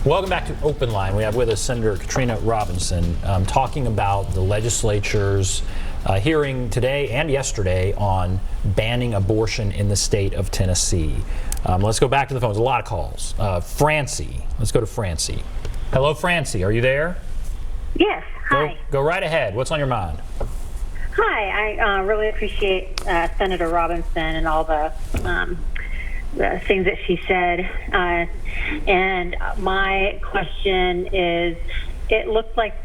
Welcome back to OpenLine. We have with us Senator Katrina Robinson talking about the legislature's hearing today and yesterday on banning abortion in the state of Tennessee. Let's go back to the phones. A lot of calls. Francie. Let's go to Francie. Hello, Francie. Are you there? Yes. Hi. Go right ahead. What's on your mind? Hi. I really appreciate Senator Robinson and all the things that she said. And my question is, it looks like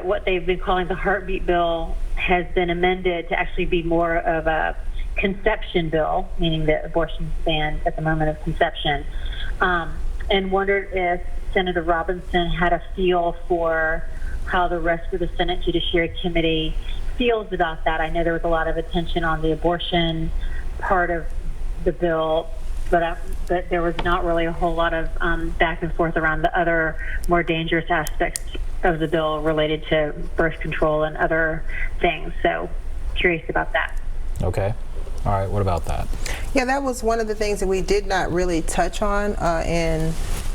what they've been calling the heartbeat bill has been amended to actually be more of a conception bill, meaning that abortion is banned at the moment of conception. And wondered if Senator Robinson had a feel for how the rest of the Senate Judiciary Committee feels about that. I know there was a lot of attention on the abortion part of the bill, but there was not really a whole lot of back and forth around the other more dangerous aspects of the bill related to birth control and other things. So curious about that. Okay. All right. What about that? Yeah, that was one of the things that we did not really touch on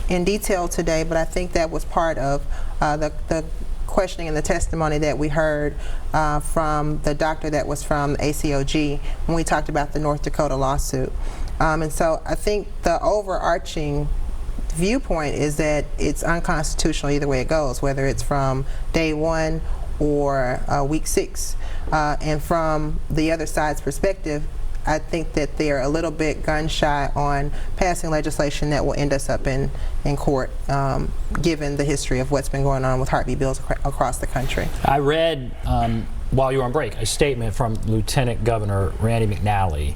in detail today, but I think that was part of the questioning and the testimony that we heard from the doctor that was from ACOG when we talked about the North Dakota lawsuit. And so I think the overarching viewpoint is that it's unconstitutional either way it goes, whether it's from day one or week 6. And from the other side's perspective, I think that they're a little bit gun shy on passing legislation that will end us up in court, given the history of what's been going on with heartbeat bills across the country. I read, while you were on break, a statement from Lieutenant Governor Randy McNally,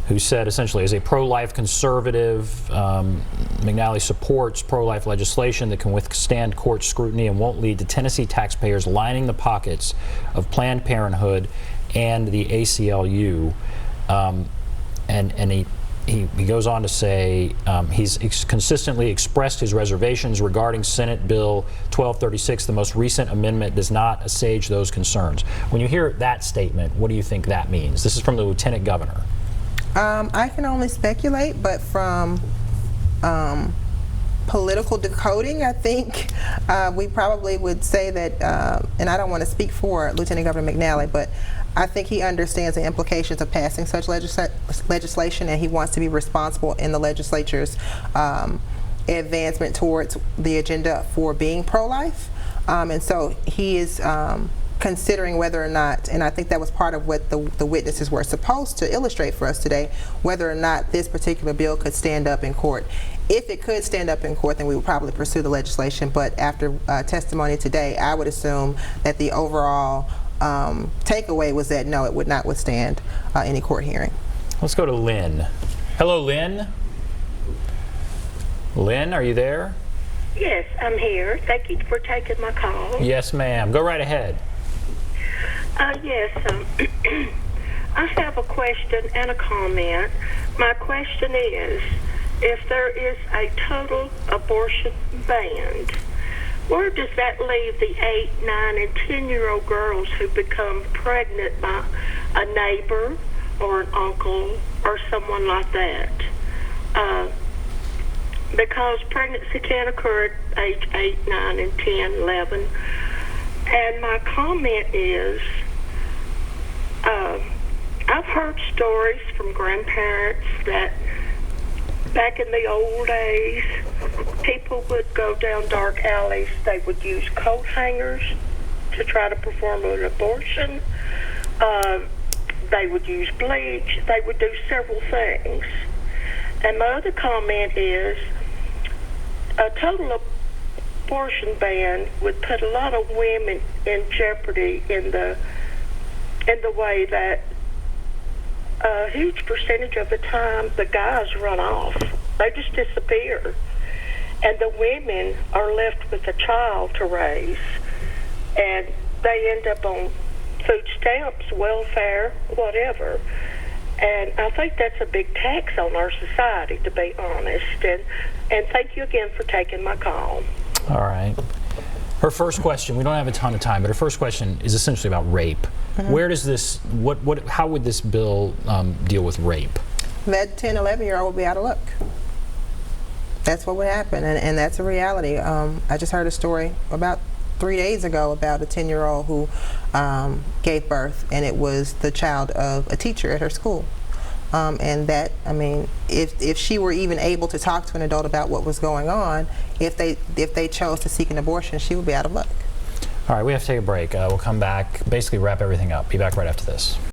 who said essentially, as a pro-life conservative, McNally supports pro-life legislation that can withstand court scrutiny and won't lead to Tennessee taxpayers lining the pockets of Planned Parenthood and the ACLU. And he goes on to say he's consistently expressed his reservations regarding Senate Bill 1236. The most recent amendment does not assuage those concerns. When you hear that statement, what do you think that means? This is from the Lieutenant Governor. I can only speculate, but from political decoding, I think we probably would say that, and I don't want to speak for Lieutenant Governor McNally, but I think he understands the implications of passing such legislation, and he wants to be responsible in the legislature's advancement towards the agenda for being pro-life. And so he is considering whether or not, and I think that was part of what the witnesses were supposed to illustrate for us today, whether or not this particular bill could stand up in court. If it could stand up in court, then we would probably pursue the legislation, but after testimony today, I would assume that the overall takeaway was that no, it would not withstand any court hearing. Let's go to Lynn. Hello, Lynn. Lynn, are you there? Yes, I'm here. Thank you for taking my call. Yes, ma'am. Go right ahead. Yes, I have a question and a comment. My question is, if there is a total abortion ban, where does that leave the 8, 9, and 10-year-old girls who become pregnant by a neighbor or an uncle or someone like that? Because pregnancy can occur at age 8, 9, and 10, 11. And my comment is, I've heard stories from grandparents that back in the old days, people would go down dark alleys. They would use coat hangers to try to perform an abortion. They would use bleach. They would do several things. And my other comment is, a total abortion ban would put a lot of women in jeopardy in the way that a huge percentage of the time the guys run off. They just disappear. And the women are left with a child to raise. And they end up on food stamps, welfare, whatever. And I think that's a big tax on our society, to be honest. And thank you again for taking my call. All right. Her first question, we don't have a ton of time, but her first question is essentially about rape. Mm-hmm. Where does this, how would this bill deal with rape? That 10, 11-year-old will be out of luck. That's what would happen, and that's a reality. I just heard a story about 3 days ago about a 10-year-old who gave birth, and it was the child of a teacher at her school. And that, I mean, if she were even able to talk to an adult about what was going on, if they chose to seek an abortion, she would be out of luck. All right, we have to take a break. We'll come back, basically wrap everything up. Be back right after this.